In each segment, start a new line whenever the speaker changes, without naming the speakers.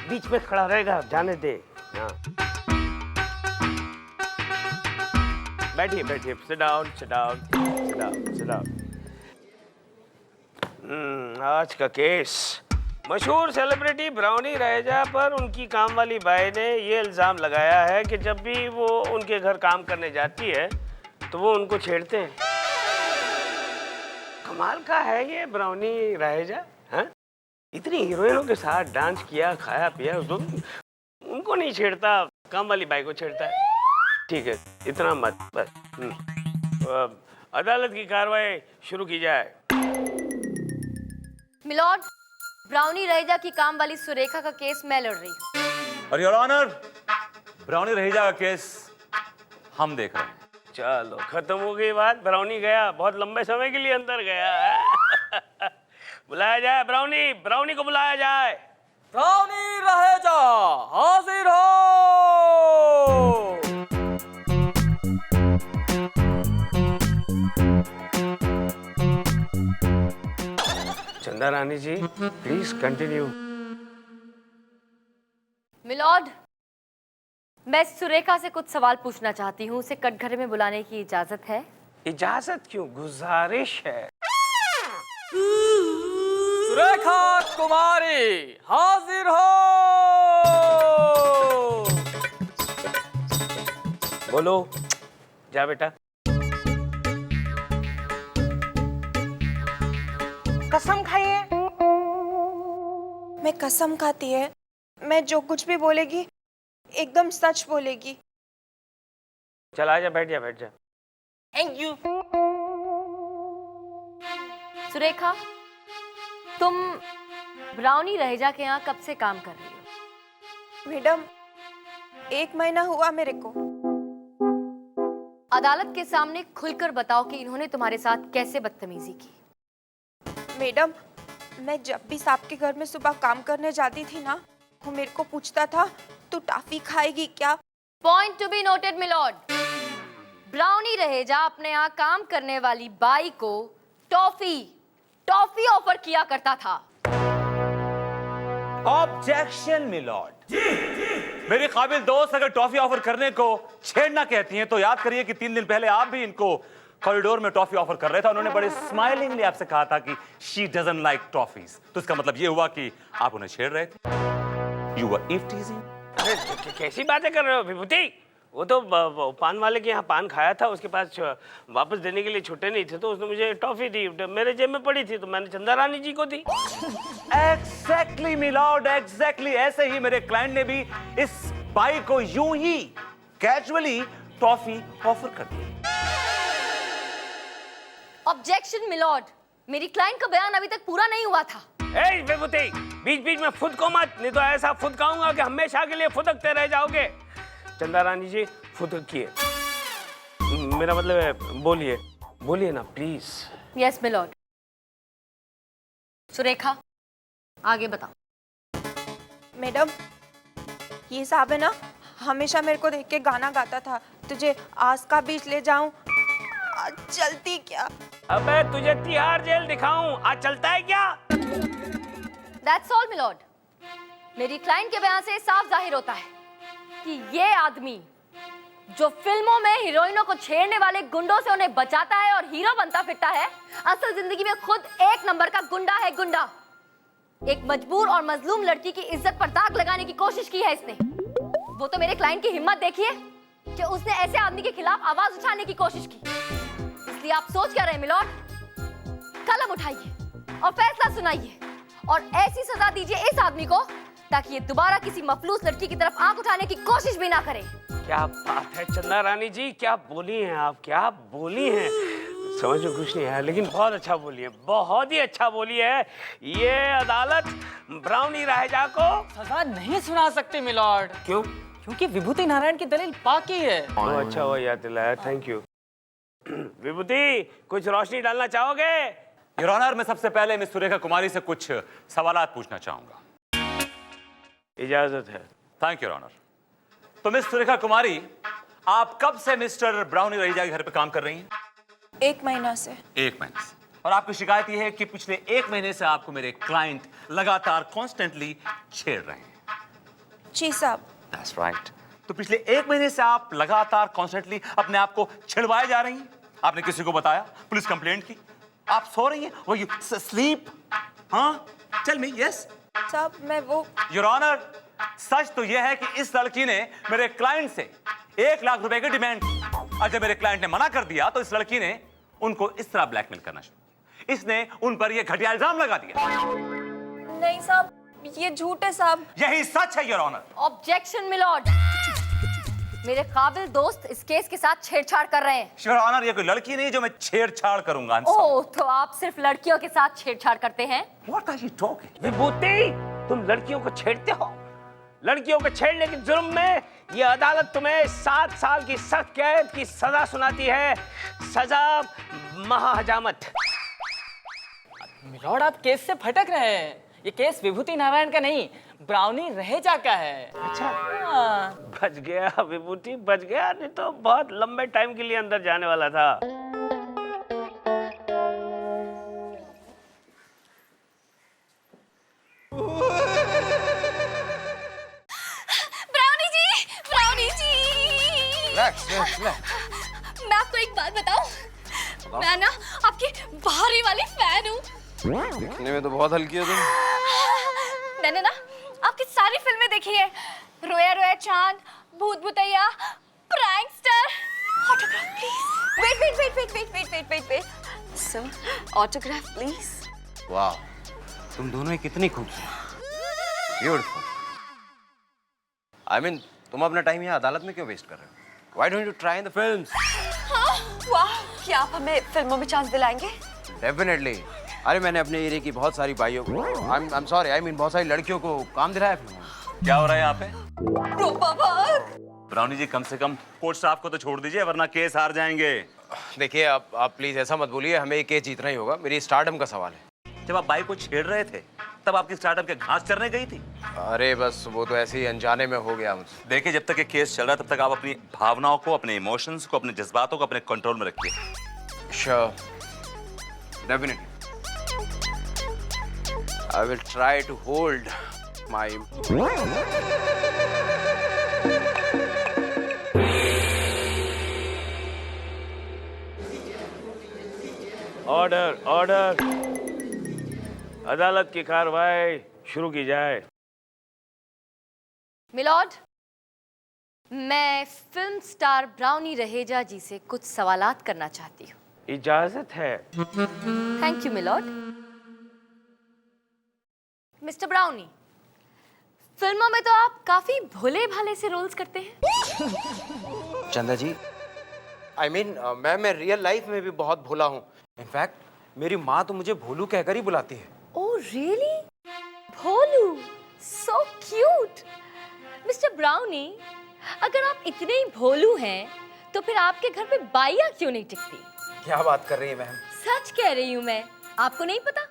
बीच में खड़ा रहेगा, जाने दे। हाँ बैठिए बैठिए, sit down sit down sit down sit down. आज का केस, मशहूर सेलिब्रिटी ब्राउनी रहेजा पर उनकी काम वाली बाई ने ये इल्ज़ाम लगाया है कि जब भी वो उनके घर काम करने जाती है तो वो उनको छेड़ते हैं। कमाल का है ये ब्राउनी रहेजा, हैं? इतनी हीरोइनों के साथ डांस किया, खाया पिया, उनको नहीं छेड़ता, काम वाली बाई को छेड़ता है। ठीक है, इतना मत, बस। अदालत की कार्रवाई शुरू की जाए।
मिलॉर्ड, ब्राउनी रहेजा की काम वाली सुरेखा का केस मैं लड़ रही हूँ।
और योर ऑनर, ब्राउनी रहेजा का केस हम देख रहे हैं।
चलो खत्म हो गई बात। ब्राउनी गया, बहुत लंबे समय के लिए अंदर गया है। बुलाया जाए ब्राउनी, ब्राउनी को बुलाया जाए।
ब्राउनी रहेजा हाजिर हो।
चंदा रानी जी, प्लीज कंटिन्यू।
मिलॉर्ड, मैं सुरेखा से कुछ सवाल पूछना चाहती हूँ। उसे कटघरे में बुलाने की इजाजत है?
इजाजत क्यों, गुजारिश है।
सुरेखा कुमारी हाजिर हो।
बोलो, जा बेटा।
कसम खाइए। मैं कसम खाती है, मैं जो कुछ भी बोलेगी एकदम सच बोलेगी।
चल आजा, बैठ जा बैठ जा।
Thank you.
सुरेखा, तुम ब्राउनी रहेजा के यहाँ कब से काम कर रही हो?
मैडम, 1 महीना हुआ मेरे को।
अदालत के सामने खुलकर बताओ कि इन्होंने तुम्हारे साथ कैसे बदतमीजी की।
मैडम, मैं जब भी साहब के घर में सुबह काम करने जाती थी ना, वो मेरे को पूछता था तू टॉफी खाएगी क्या?
Point to be noted milord. Brownie Raheja अपने यहाँ काम करने वाली बाई को टॉफी ऑफर किया करता था।
Objection milord. मेरी काबिल दोस्त अगर टॉफी ऑफर करने को छेड़ना कहती हैं तो याद करिए कि 3 दिन पहले आप भी इनको कॉरिडोर में टॉफी ऑफर कर रहे थे। उन्होंने बड़े स्माइलिंगली आपसे कहा था कि शी डजंट लाइक टॉफीज। तो इसका मतलब ये हुआ कि आप उन्हें छेड़ रहे थे। You were eve teasing.
अरे कैसी बातें कर रहे हो विभूति? वो तो पान वाले के यहाँ पान खाया था, उसके पास वापस देने के लिए छुट्टे नहीं थे तो उसने मुझे टॉफी दी। मेरे जेब में पड़ी थी तो मैंने चंदा रानी जी को दी।
एग्जैक्टली मिलॉर्ड, एग्जैक्टली ऐसे ही मेरे क्लाइंट ने भी इस बाई को यूं ही कैजुअली टॉफी ऑफर कर दी।
ऑब्जेक्शन मिलॉर्ड, मेरी क्लाइंट का बयान अभी तक पूरा नहीं हुआ था।
ए विभूति, बीच बीच में फुदको मत, नहीं तो ऐसा फुदकाऊंगा कि हमेशा के लिए फुदकते रह जाओगे। चंदा रानी जी फुदकिए, मेरा मतलब है बोलिए, बोलिए ना प्लीज।
Yes milord. सुरेखा, आगे बताओ।
मैडम, ये साहब है ना, हमेशा मेरे को देख के गाना गाता था, तुझे आस का बीच ले जाऊं, आज चलती क्या?
अबे तुझे तिहाड़ जेल दिखाऊं, आज चलता है क्या?
That's all milord. मेरी क्लाइंट के बयान से साफ जाहिर होता है कि ये आदमी जो फिल्मों में हीरोइनों को छेड़ने वाले गुंडों से उन्हें बचाता है और हीरो बनता फिरता है, असल जिंदगी में खुद 1 नंबर का गुंडा है, गुंडा। एक मजबूर और मजलूम लड़की की इज्जत पर दाग लगाने की कोशिश की है इसने। वो तो मेरे क्लाइंट की हिम्मत देखिए कि उसने ऐसे आदमी के खिलाफ आवाज उठाने की कोशिश की। इसलिए आप सोच क्या रहे मिलॉर्ड? कलम उठाइए और फैसला सुनाइए और ऐसी सजा दीजिए इस आदमी को ताकि ये दोबारा किसी मफलूस लड़की की तरफ आंख उठाने की कोशिश भी ना करे।
क्या बात है चंदा रानी जी, क्या बोली हैं आप, क्या बोली हैं। समझ में कुछ नहीं है लेकिन बहुत अच्छा बोली है, बहुत ही अच्छा बोली है। ये अदालत ब्राउनी रहेजा को
सजा नहीं सुना सकते मिलॉर्ड।
क्यों?
क्योंकि विभूति नारायण की दलील बाकी है।
अच्छा हुआ याद दिलाया, थैंक यू। विभूति, कुछ रोशनी डालना चाहोगे?
योर ऑनर, मैं सबसे पहले मिस सुरेखा कुमारी से कुछ सवालात पूछना चाहूंगा।
इजाजत है।
Thank you your honour. तो मिस सुरेखा कुमारी, आप कब से मिस्टर ब्राउनी रहेजा के घर पे काम कर रही हैं?
1 महीना से।
1 महीने से। और आपकी शिकायत यह है कि पिछले 1 महीने से आपको मेरे क्लाइंट लगातार कॉन्स्टेंटली छेड़ रहे हैं।
जी साहब।
That's right. तो पिछले 1 महीने से आप लगातार कॉन्स्टेंटली अपने आप को छिड़वाए जा रही हैं। आपने किसी को बताया, पुलिस कंप्लेंट की, आप सो रही हैं, वो यू स्लीप? हाँ, टेल मी। यस
साहब मैं वो
योर ऑनर, सच तो यह है कि इस लड़की ने मेरे क्लाइंट से 1 लाख रुपए की डिमांड की, और जब मेरे क्लाइंट ने मना कर दिया तो इस लड़की ने उनको इस तरह ब्लैकमेल करना शुरू किया। इसने उन पर यह घटिया इल्जाम लगा दिया।
नहीं साहब, ये झूठ है साहब।
यही सच है योर ऑनर।
ऑब्जेक्शन मिलॉर्ड, मेरे काबिल दोस्त इस केस के साथ छेड़छाड़ कर रहे हैं।
योर ऑनर, ये कोई लड़की नहीं जो मैं छेड़छाड़ करूंगा।
ओह, तो आप सिर्फ लड़कियों के साथ छेड़छाड़ करते हैं?
What are you talking?
विभूति, तुम लड़कियों को छेड़ते हो? लड़कियों को छेड़ने के जुर्म में ये अदालत तुम्हें 7 साल की सख्त कैद की सजा सुनाती है। सजा महाहजामत।
मिलॉर्ड, आप केस से भटक रहे हैं। ये केस विभूति नारायण का नहीं, ब्राउनी रहेजा का है।
अच्छा,
हाँ।
बच गया विभूति, बच गया, नहीं तो बहुत लंबे टाइम के लिए अंदर जाने वाला था।
ब्राउनी जी, ब्राउनी जी, मैं आपको एक बात बताऊं, मैं ना आपकी भारी वाली फैन हूँ।
दिखने में तो बहुत हल्की हो तुम।
मैंने ना आपकी सारी फिल्में देखी है, रोया रोया चांद, भूत भुतैया, prankster. Autograph please. Wait wait wait wait wait wait wait wait wait sir, autograph please.
वाह, तुम दोनों ही कितनी खूबसूरत, ब्यूटीफुल। आई मीन, तुम अपना टाइम यहाँ अदालत में क्यों वेस्ट कर रहे हो? Why don't you try in the films?
हाँ, वाह, क्या आप हमें फिल्मों में चांस दिलाएंगे?
Definitely. अरे मैंने अपने एरिया की बहुत सारी भाइयों को, I'm sorry, I mean बहुत सारी लड़कियों को काम दिलाया फिल्मों में।
क्या हो रहा है यहाँ पे? ब्राउनी जी, कम से कम कोर्ट स्टाफ को तो छोड़ दीजिए, वरना केस हार जाएंगे।
देखिए, आप प्लीज ऐसा मत बोलिए, हमें ये केस जीतना ही होगा। मेरी स्टारडम का सवाल है।
जब आप बाई को छेड़ रहे थे, तब आपकी स्टार्टअप के घास चरने गई थी?
अरे बस वो तो ऐसे ही अनजाने में हो गया मुझसे।
देखिए, जब तक ये केस चल रहा है, तब तक आप अपनी भावनाओं को, अपने इमोशंस को, अपने जज्बातों को अपने कंट्रोल में रखिए।
Sure. Definitely. I will try to hold my.
Order, order. अदालत की कार्रवाई शुरू की जाए।
मिलॉर्ड, मैं film star Brownie Raheja ji से कुछ सवालात करना चाहती हूँ।
इजाजत है।
Thank you milord. Mister Brownie, फिल्मों में तो आप काफी भोले भाले से रोल्स करते हैं।
चंदा जी, I mean, मैं रियल लाइफ में भी बहुत भोला हूँ। इनफैक्ट मेरी माँ तो मुझे भोलू कहकर ही बुलाती है।
Oh really? Bholu, so cute. Mister Brownie, अगर आप इतने ही भोलू हैं, तो फिर आपके घर पे बाइयाँ क्यों नहीं टिकती?
क्या बात कर रही है मैम?
सच कह रही हूँ मैं। आपको नहीं पता,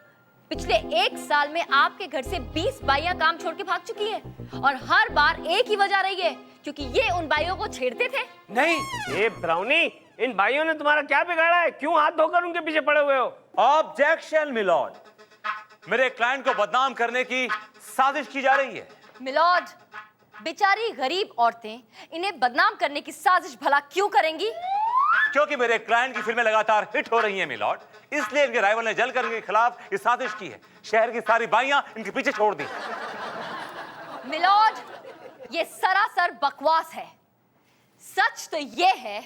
पिछले 1 साल में आपके घर से 20 बाइयाँ काम छोड़ के भाग चुकी हैं, और हर बार एक ही वजह रही है, क्योंकि ये उन बाइयों को छेड़ते थे।
नहीं।
ये ब्राउनी, इन भाइयों ने तुम्हारा क्या बिगाड़ा है? क्यों हाथ धोकर उनके पीछे पड़े हुए हो?
ऑब्जेक्शन मिलॉर्ड, मेरे क्लाइंट को बदनाम करने की साजिश की जा रही है।
मिलॉर्ड, बेचारी गरीब औरतें इन्हें बदनाम करने की साजिश भला क्यों करेंगी?
क्योंकि मेरे क्लाइंट की फिल्में लगातार हिट हो रही हैं मिलॉर्ड, इसलिए इनके राइवल ने जलकर इनके खिलाफ ये साजिश की है। शहर की सारी बाइयां इनके पीछे छोड़ दी।
मिलॉर्ड, ये सरासर बकवास है। सच तो ये है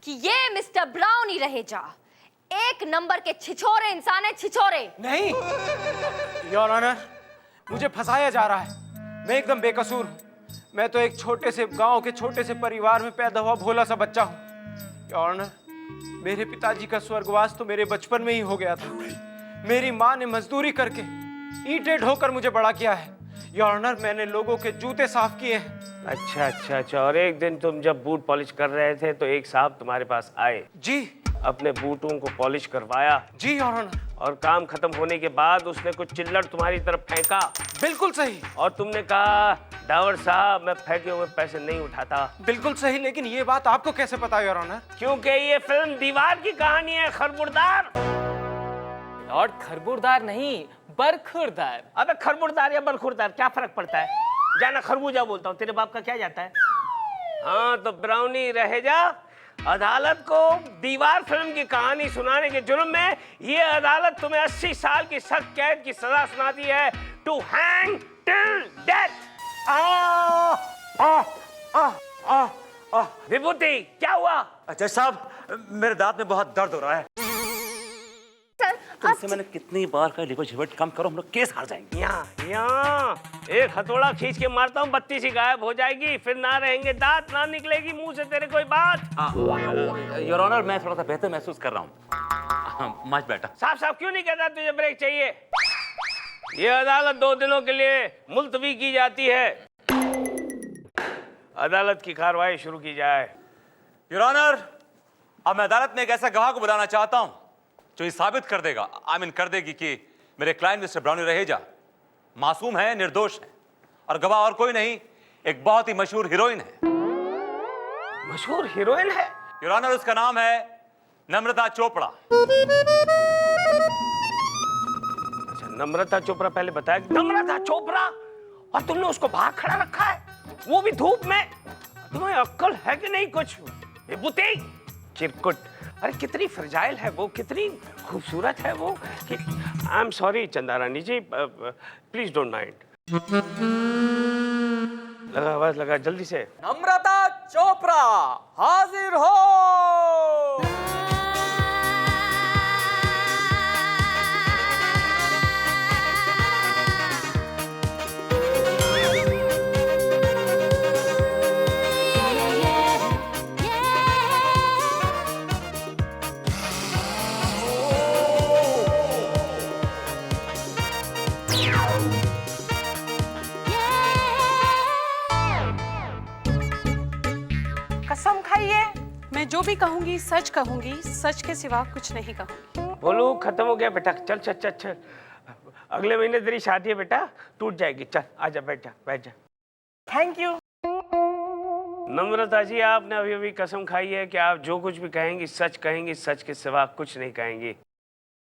कि ये मिस्टर ब्राउनी रहेजा 1 नंबर के छिछोरे इंसान है, छिछोरे।
नहीं योर ऑनर, मुझे फंसाया जा रहा है। मैं एकदम बेकसूर हूँ। मैं तो एक छोटे से गांव के छोटे से परिवार में पैदा हुआ भोला सा बच्चा हूँ। योर ऑनर, मेरे पिताजी का स्वर्गवास तो मेरे बचपन में ही हो गया था। मेरी माँ ने मजदूरी करके ईंटें ढोकर मुझे बड़ा किया है। योर ऑनर, मैंने लोगों के जूते साफ किए हैं।
अच्छा अच्छा अच्छा। और एक दिन तुम जब बूट पॉलिश कर रहे थे तो एक साहब तुम्हारे पास आए,
जी
अपने बूटों को पॉलिश करवाया,
जी योर ऑनर।
और काम खत्म होने के बाद उसने कुछ चिल्लड़ तुम्हारी तरफ फेंका,
बिल्कुल सही।
और तुमने कहा, डावर साहब मैं फेंके हुए पैसे नहीं उठाता।
बिल्कुल सही, लेकिन ये बात आपको कैसे पता योर ऑनर?
क्योंकि ये फिल्म दीवार की कहानी है, खरबुरदार।
लॉर्ड खरबूरदार नहीं, बरखुरदार।
अबे खरबुरदार या बरखुरदार क्या फर्क पड़ता है? जाना खरबूजा बोलता हूँ, तेरे बाप का क्या जाता है? हाँ तो ब्राउनी रहेजा अदालत को दीवार फिल्म की कहानी सुनाने के जुर्म में ये अदालत तुम्हें 80 साल की सख्त कैद की सजा सुनाती है, टू हैंग टिल डेथ। विभूति क्या हुआ?
जज साहब, मेरे दांत में बहुत दर्द हो रहा है। तुमसे मैंने कितनी बार कहा लिखो झिवट कम करो, हम लोग केस हार जाएंगे।
यहाँ एक हथौड़ा खींच के मारता हूँ, बत्ती सी गायब हो जाएगी, फिर ना रहेंगे दांत, ना निकलेगी मुंह से तेरे कोई बात।
योर ऑनर, मैं थोड़ा सा बेहतर महसूस कर रहा हूँ, मच बेटर।
साफ साफ क्यों नहीं कहता तुझे ब्रेक चाहिए? ये अदालत 2 दिनों के लिए मुलतवी की जाती है। अदालत की कार्रवाई शुरू की जाए।
योर ऑनर, अब मैं अदालत में एक ऐसा गवाह को बुलाना चाहता हूं जो ये साबित कर देगा, कर देगी कि मेरे क्लाइंट मिस्टर ब्राउनी रहेजा मासूम है, निर्दोष है, और गवाह और कोई नहीं, एक बहुत ही मशहूर हीरोइन है।
मशहूर हीरोइन है?
योर ऑनर, उसका नाम है नम्रता चोपड़ा।
अच्छा, नम्रता चोपड़ा पहले बताया। नम्रता चोपड़ा? और तुमने उसको बाहर खड़ा रखा है, वो भी धूप में? तुम्हें अक्ल है कि नहीं कुछ? विभूति चिरकुट, अरे कितनी फ्रजाइल है वो, कितनी खूबसूरत है वो। आई एम सॉरी चंदा रानी जी, प्लीज डोंट माइंड। लगा आवाज लगा जल्दी से।
नम्रता चोपड़ा हाजिर हो।
कसम खाइए।
मैं जो भी कहूंगी सच कहूंगी, सच के सिवा कुछ नहीं कहूंगी।
बोलो खत्म हो गया बेटा, चल चल चल चल, अगले महीने तेरी शादी है बेटा, टूट जाएगी, चल आजा, बैठ जा बैठ जा।
Thank you.
नम्रता जी, आपने अभी अभी कसम खाई है कि आप जो कुछ भी कहेंगी सच कहेंगी, सच के सिवा कुछ नहीं कहेंगी।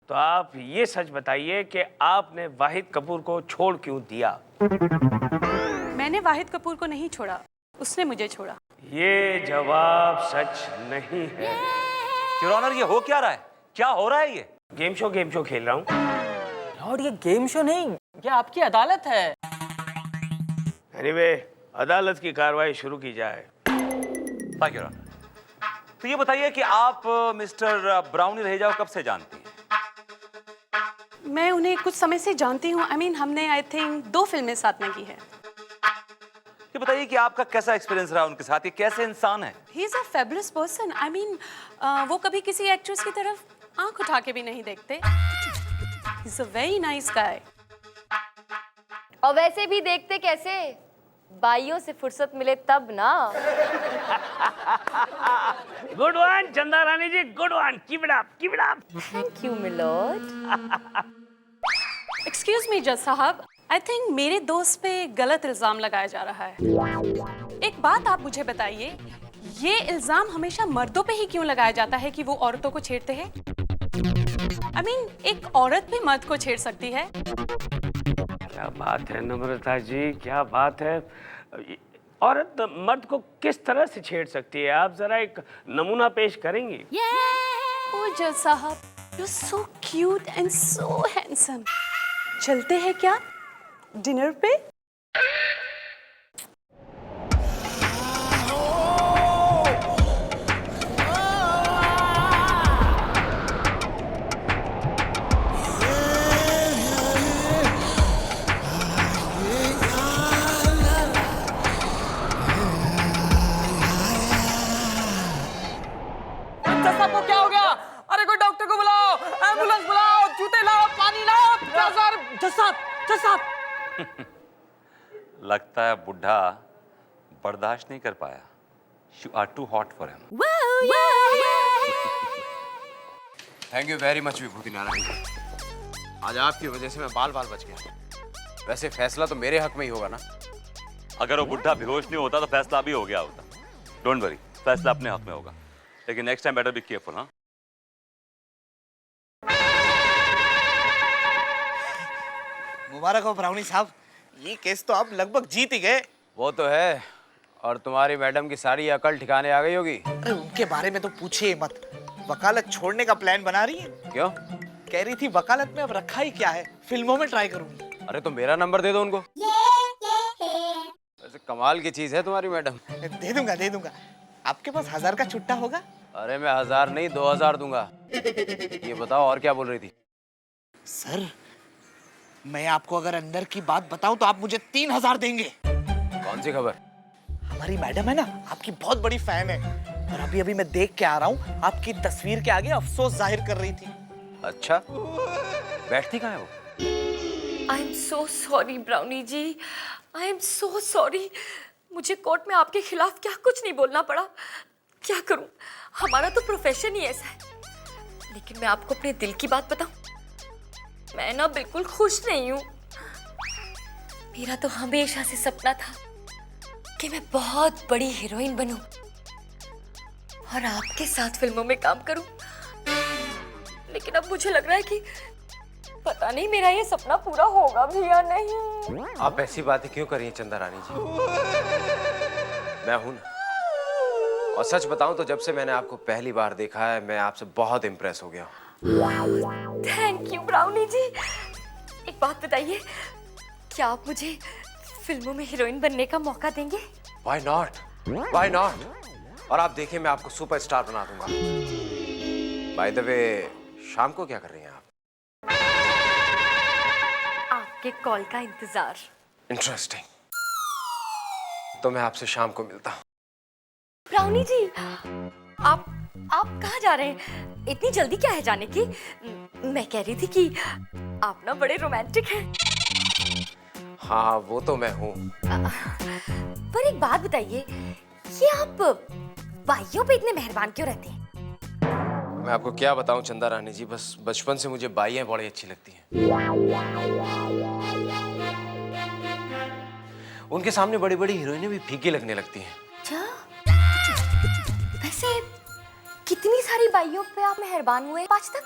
तो आप ये सच बताइए कि आपने वाहिद कपूर को छोड़ क्यों दिया?
मैंने वाहिद कपूर को नहीं छोड़ा, उसने मुझे छोड़ा।
ये जवाब सच नहीं है।
योर ऑनर, ये हो क्या रहा है? क्या हो रहा है? ये
गेम शो खेल रहा हूँ।
लॉर्ड, ये गेम शो नहीं, ये आपकी अदालत है।
एनीवे, अदालत की कार्रवाई शुरू की जाए।
Thank you your honour. तो ये बताइए कि आप मिस्टर ब्राउनी रहेजा को कब से जानती हैं?
मैं उन्हें कुछ समय से जानती हूँ। हमने आई थिंक 2 फिल्में साथ में की है।
ये बताइए कि आपका कैसा एक्सपीरियंस रहा उनके साथ, ये कैसे इंसान है?
He is a fabulous person. वो कभी किसी एक्ट्रेस की तरफ आंख उठा के भी नहीं देखते। He is a very nice guy.
और वैसे भी देखते कैसे, बाइयों से फुर्सत मिले तब ना।
Good one Chanda Rani ji, good one, keep it up, keep it up.
Thank you milord.
Excuse me जज साहब, आई थिंक मेरे दोस्त पे गलत इल्जाम लगाया जा रहा है। एक बात आप मुझे बताइए, ये इल्जाम हमेशा मर्दों पे ही क्यों लगाया जाता है कि वो औरतों को छेड़ते हैं? एक औरत भी मर्द को छेड़ सकती है।
क्या बात है नम्रता जी, क्या बात है। औरत मर्द को किस तरह से छेड़ सकती है? आप जरा एक नमूना पेश करेंगी?
ओ जज साहब, you so cute and so handsome. चलते हैं क्या डिनर पे?
सबको क्या हो गया? अरे कोई डॉक्टर को बुलाओ, एम्बुलेंस बुलाओ, जूते लाओ, पानी लाओ। जज साहब।
लगता है बुढ़ा बर्दाश्त नहीं कर पाया। You are too hot for him.
Thank you very much Vibhuti Narayan. आज आपकी वजह से मैं बाल बाल बच गया। वैसे फैसला तो मेरे हक में ही होगा ना?
अगर वो बुढ़ा बेहोश नहीं होता तो फैसला भी हो गया होता। डोंट वरी, फैसला अपने हक में होगा, लेकिन next time better be careful. हाँ,
मुबारक हो ब्राउनी साहब, ये केस तो आप लगभग जीत ही गए।
वो तो है, और तुम्हारी मैडम की सारी अकल ठिकाने आ गई होगी।
अरे उनके बारे में तो पूछिए मत, वकालत छोड़ने का प्लान बना रही है।
क्यों?
कह रही थी वकालत में अब रखा ही क्या है, फिल्मों में ट्राई करूंगी।
अरे तो मेरा नंबर दे दो उनको। वैसे कमाल की चीज है तुम्हारी मैडम।
दे दूंगा दे दूंगा। आपके पास 1000 का छुट्टा होगा?
अरे मैं 1000 नहीं 2000 दूंगा। ये बताओ और क्या बोल रही थी?
सर मैं आपको अगर अंदर की बात बताऊं तो आप मुझे 3000 देंगे।
कौन सी खबर?
हमारी मैडम है ना, आपकी बहुत बड़ी फैन है, और अभी अभी मैं देख के आ रहा हूँ आपकी तस्वीर के आगे अफसोस जाहिर कर रही थी।
अच्छा, बैठती कहाँ है वो?
I am so sorry Brownie ji, I am so sorry. मुझे कोर्ट में आपके खिलाफ क्या कुछ नहीं बोलना पड़ा। क्या करूं, हमारा तो प्रोफेशन ही ऐसा है। लेकिन मैं आपको अपने दिल की बात बताऊं, मैं ना बिल्कुल खुश नहीं हूं। मेरा तो हमेशा से सपना था कि मैं बहुत बड़ी हीरोइन बनूं और आपके साथ फिल्मों में काम करूं। लेकिन अब मुझे लग रहा है कि पता नहीं मेरा ये सपना पूरा होगा भी या नहीं।
आप ऐसी बातें क्यों कर रही हैं चंदा रानी जी? मैं हूं ना। और सच बताऊं तो जब से मैंने आपको पहली बार देखा है मैं आपसे बहुत इम्प्रेस हो गया हूं।
थैंक यू ब्राउनी जी। एक बात बताइए, क्या आप मुझे फिल्मों में हीरोइन बनने का मौका देंगे?
Why not? Why not? और आप देखिए मैं आपको सुपरस्टार बना दूंगा। बाय द वे, शाम को क्या कर रही हैं आप?
आपके कॉल का इंतजार।
इंटरेस्टिंग। तो मैं आपसे शाम को मिलता हूँ।
ब्राउनी जी, आप कहाँ जा रहे हैं? इतनी जल्दी क्या है जाने की? मैं कह रही थी कि आप ना बड़े रोमांटिक हैं।
हाँ वो तो मैं हूँ।
पर एक बात बताइए, ये आप भाइयों पे इतने मेहरबान क्यों रहते हैं?
मैं आपको क्या बताऊं चंदा रानी जी, बस बचपन से मुझे बाइयां बड़ी अच्छी लगती हैं। उनके सामने बड़ी बड़ी हीरोइनें भी फीकी लगने लगती हैं।
अच्छा, वैसे कितनी सारी बाइयों पे आप मेहरबान हुए आज तक?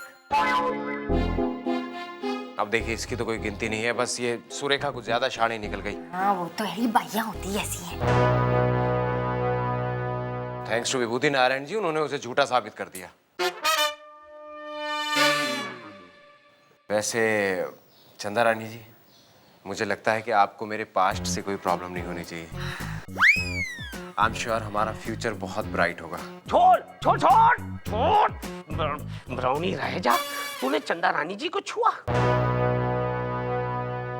अब देखिए इसकी तो कोई गिनती नहीं है, बस ये सुरेखा कुछ ज्यादा शानी निकल गई।
हाँ वो तो है, बाइयां होती ऐसी हैं।
थैंक्स टू विभूति नारायण जी, उन्होंने उसे झूठा साबित कर दिया। वैसे चंदा रानी जी, मुझे लगता है कि आपको मेरे पास्ट से कोई प्रॉब्लम नहीं होनी चाहिए। आई एम श्योर हमारा फ्यूचर बहुत ब्राइट होगा।
छोड़ छोड़ छोड़ छोड़। ब्राउनी रह जा, तूने चंदा रानी जी को छुआ।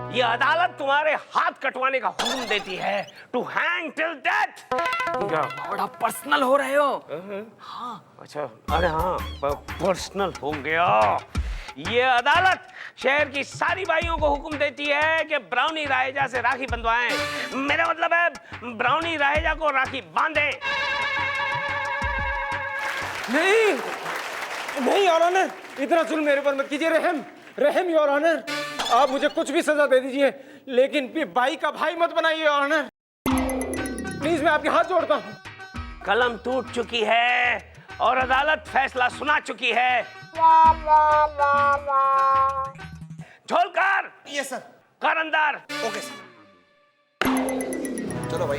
ये अदालत तुम्हारे हाथ कटवाने का हुक्म देती है, टू हैंग टिल डेथ।
बड़ा पर्सनल हो रहे हो।
हाँ अच्छा, अरे हाँ पर्सनल हो गया। ये अदालत शहर की सारी बाइयों को हुक्म देती है कि ब्राउनी राहेजा से राखी बंधवाएं। मेरा मतलब है ब्राउनी राहेजा को राखी बांधें।
नहीं नहीं योर ऑनर, इतना जुल्म मेरे पर मत कीजिए। रहम रहम योर ऑनर, आप मुझे कुछ भी सजा दे दीजिए, लेकिन भाई का भाई मत बनाइए योर ऑनर। प्लीज मैं आपके हाथ जोड़ता हूँ।
कलम टूट चुकी है और अदालत फैसला सुना चुकी है। झोलकर
यस सर।
कर अंदर।
Okay sir. चलो भाई।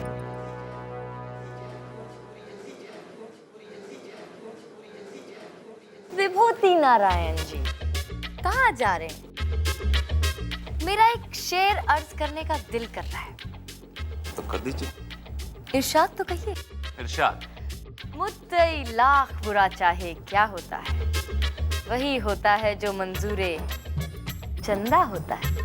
विभूति नारायण जी, कहाँ जा रहे हैं? मेरा एक शेर अर्ज करने का दिल कर रहा है।
तो कर दीजिए।
इरशाद तो कहिए।
इरशाद।
मुद्दई लाख बुरा चाहे क्या होता है, वही होता है जो मंजूरे चंदा होता है।